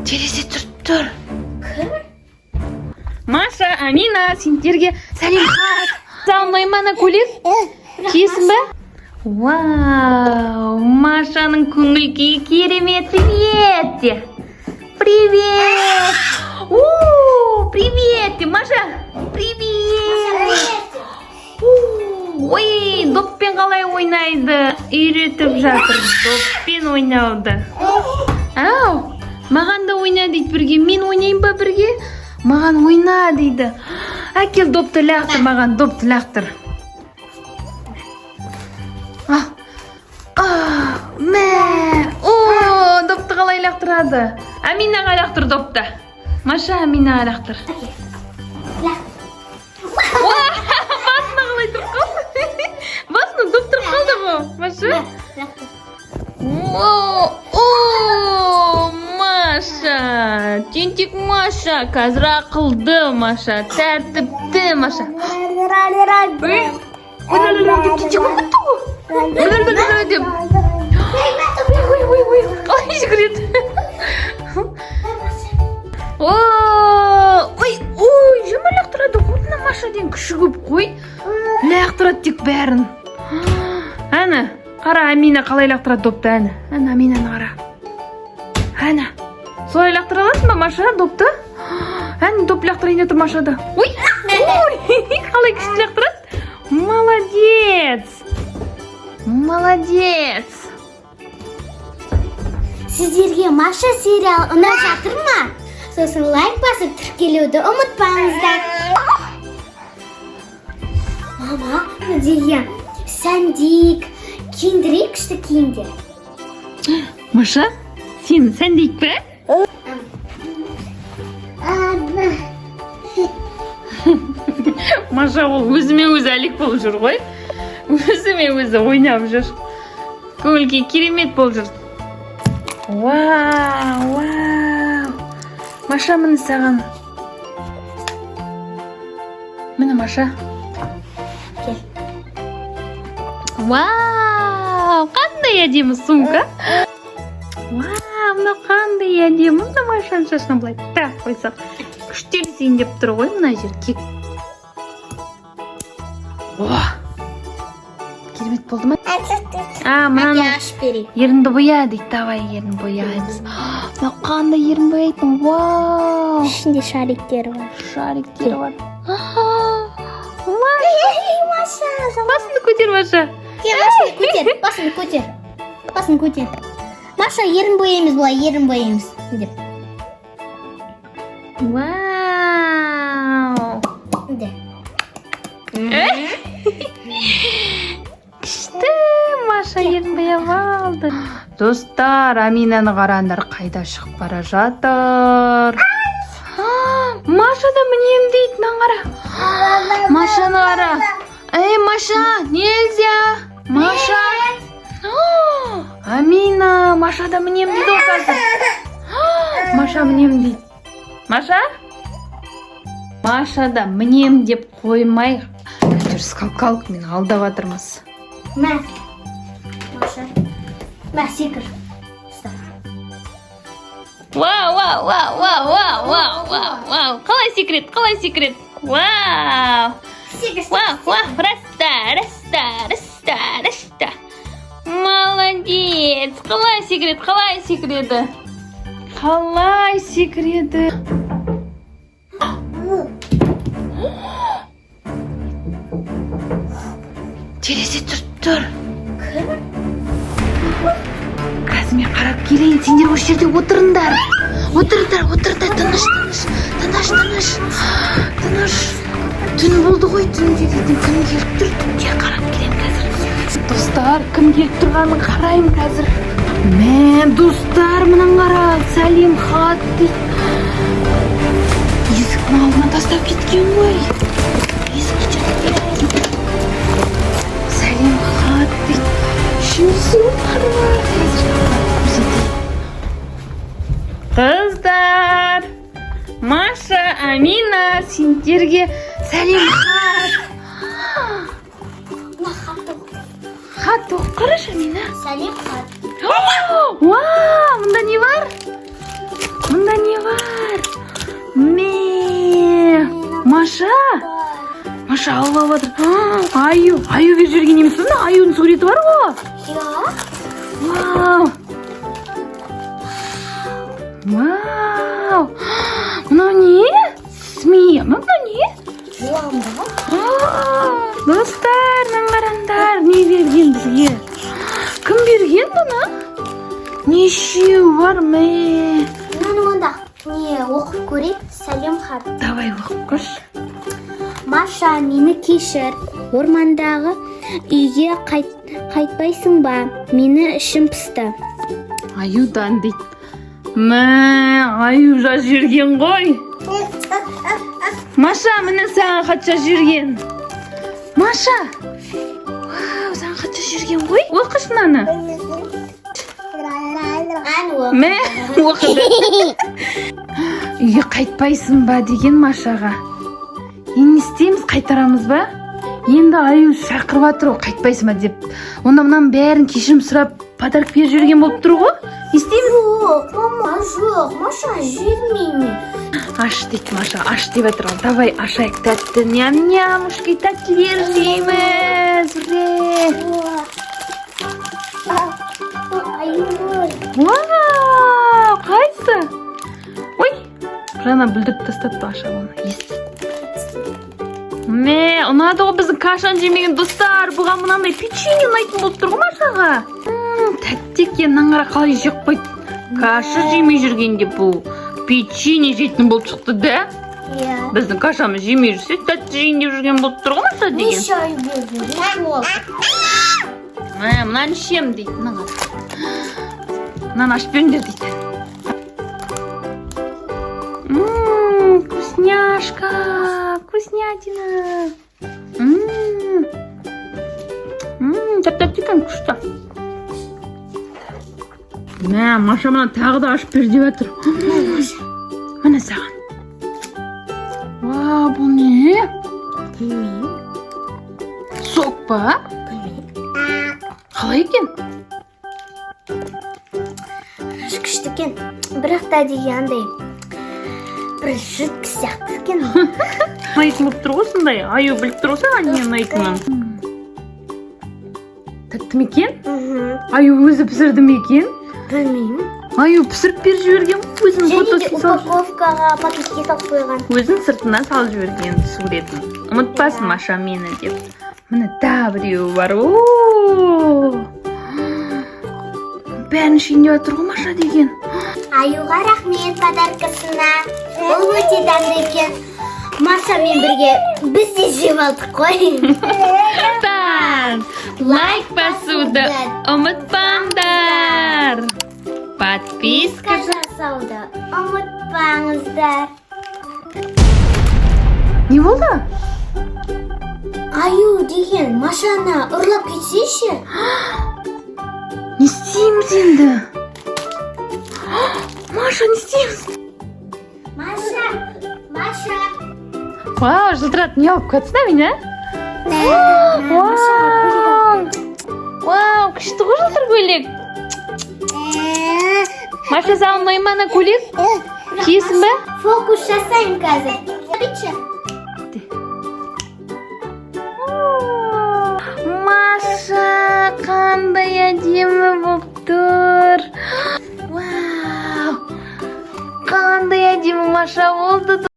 Терезе тұр. Маша, Амина, сендерге сәлем хат. Саған ұнай ма көйлек? Киесің бе? Вау, Машаның көңіл-күйі керемет. Привет де. Привет. Привет де, Маша. Привет. Ой, доппен қалай ойнайды? Үйретіп жатыр доппен ойнауды. Ау, маған да ойна дейді бірге. Мен ойнайын ба бірге? Маған ойна дейді. Әкел допты лақтыр, маған допты лақтыр. Допты қалай лақтырады? Аминаға лақтыр допты. Маша, Аминаға лақтыр. Басына қалай тұрып қалды? Басына доп тұрып қалды ғой, Маша? Маша, тентек Маша, қазір ақылды Маша, тәртіпті Маша. Қалай жүгіреді? Жөмір лақтырады. Онына Машаден күші көп қой. Лақтырады тек бәрін. Әні, қара Амина қалай лақтырады допты, әні. Әні, Аминаны қара. Әні, солай лақтыра аласың ба Маша допты? Әні, доп лақтырайын отыр Машада. Қалай күшті лақтырады? Молодец. Сіздерге Маша сериал ұнап жатыр ма? Сосын лайк басып тіркелуді ұмытпаңыздар. Мама, деген сәндейік, киіндірейік күшті киіндер. Маша, сен сәндейік бе? Маша, ол өзіме өзі әлек болып жүр ғой. Өзіме өзі ойнап жүр. Көңіл-күй керемет болып жүр. Вау. Маша, міне саған. Міне Маша. Вау, қандай әдемі сумка. Вау, мына қандай әдемі. Мына Машаның шашына былай тақ қойсақ. Күштер зейіндеп тұр ғой мына жер. Кек. Керемет болды ма? Мынаны ерінді боя дейді. Давай ерін бояймыз. Мына қандай ерін бояйтын. Вау. Ішінде шариктері бар. Маша. Басыңды көтер, Маша. Басын көтер. Маша, ерін бояймыз бұлай, ерін бояймыз. Вау. Күшті, Маша ерін бояп алды. Достар, Аминаны қараңдар, қайда шығып бара жатыр. Маша да мінем дейді, мынаны қара. Машаны қара. Маша, нельзя. Маша. Амина, Маша да мінем дейді ол қазір. Маша мінем дейді. Маша да мінем деп қоймай. Скалкалкамен алдап жатырмыз. Маша. Секір. Вау. Қалай секрет? Вау. Раста. Молодец. Қалай секреті? Терезе тұр. Қазір мен қарап келейін, сендер осы жерде отырыңдар. Тыныш. Түн болды ғой, түнде дейтін күн келіп тұр. Түнде қарап келейін қазір. Достар, кім келіп тұрғанын қарайым қазір. Достар, мұнан қара, сәлем хат дейді. Есіктің алдына тастап кеткен ғой. Сәлем хат дейді. Шынсын қара. Қыздар, Маша, Амина, сендерге сәлем хат. Хат оқып қарашы, Амина. Сәлем хат. Вау, мында Маша алып алып жатыр. Аю беріп жүрген емес пе? Аюдың суреті бар ғой. Вау. Вау. Мынау не? Змея ма мынау не? Жылан ба? Достар, мына қараңдар, не берген бізге? Кім берген бұны? Нешеу бар ме? Мынаны онда не оқып көрейік. Сәлем хат. Давай оқып көрші. Маша, мені кешір. Ормандағы үйге қайтпайсың ба? Мені ішім пысты. Аюдан дейді. Мә, аю жазып жүрген ғой. Маша, міне саған хат жазып жүрген. Маша. Вау, саған хат жазып жүрген ғой. Оқыш мынаны. Мә, оқыды. Үйге қайтпайсың ба деген Машаға. Енді не істейміз, қайтарамыз ба? Енді аю шақырып жатыр ғой, қайтпайсың ба деп. Онда мынаның бәрін кешірім сұрап, подарок беріп жүрген болып тұр ғой. Не істейміз? Жоқ, мама, жоқ. Маша, жібермейме. Аш дейді Маша, аш деп жатыр ғой. Давай ашайық тәтті. Ням-нямушки, тәттілер жейміз. Вау, қайсы? Ой, жаңа бүлдіріп тастады аша оны. Естіді. Мә, ұнады ғой біздің кашаны жемеген достар. Бұған мынандай печенье ұнайтын болып тұр ғой Машаға. Тәтті екен, мынаны қара қалай жеп қойды. Каша жемей жүргенде бұл печенье жейтін болып шықты да? Иә. Біздің кашамыз жемей жүрсе, тәтті жейін деп жүрген болып тұр ғой Маша деген. Неше ай болды? Мә, мынаны ішем дейді. Мынаны ашып беріңдер дейді. Вкусняшка, вкуснятина. Тәп-тәп екен, күшті. Мә, Маша мына тағы да ашып бер деп жатыр. Міне саған. Вау, бұл не? Сок па? Қалай екен? Күшті екен. Бірақ та дегенде бір жұрт сияқты екен. Ұнайтын болып тұр ғой сондай. Аю біліп тұр ғой саған не ұнайтынын. Тәтті ме екен? Аю өзі пісірді ме екен? Білмеймін. Аю пісіріп беріп жіберген өзінің Және де фотосын салып. упаковкаға пакетке салып қойған. Өзінің сыртына салып жіберген суретін. Ұмытпасын Маша мені деп. Міне тағы біреуі бар. Бәрін ішінде отыр ғой Маша деген. Аюға рахмет подаркасына. Ол өте дәмді екен. Машамен бірге біз де жеп алдық қой. Лайк басуды ұмытпаңдар. Подписка Жасауды ұмытпаңыздар. Не болды? Аю деген Машаны ұрлап кетсейші. Не істейміз енді? Маша, не істейміз? Маша. Вау, жылтырады, не алып кетсін а мені? Вау, күшті ғой жылтыр көйлек. Маша, саған ұнай ма ана көйлек? Киесің бе? Фокус жасайын қазір. Бітші. Маша, қандай әдемі болып тұр. Вау, қандай әдемі Маша болды.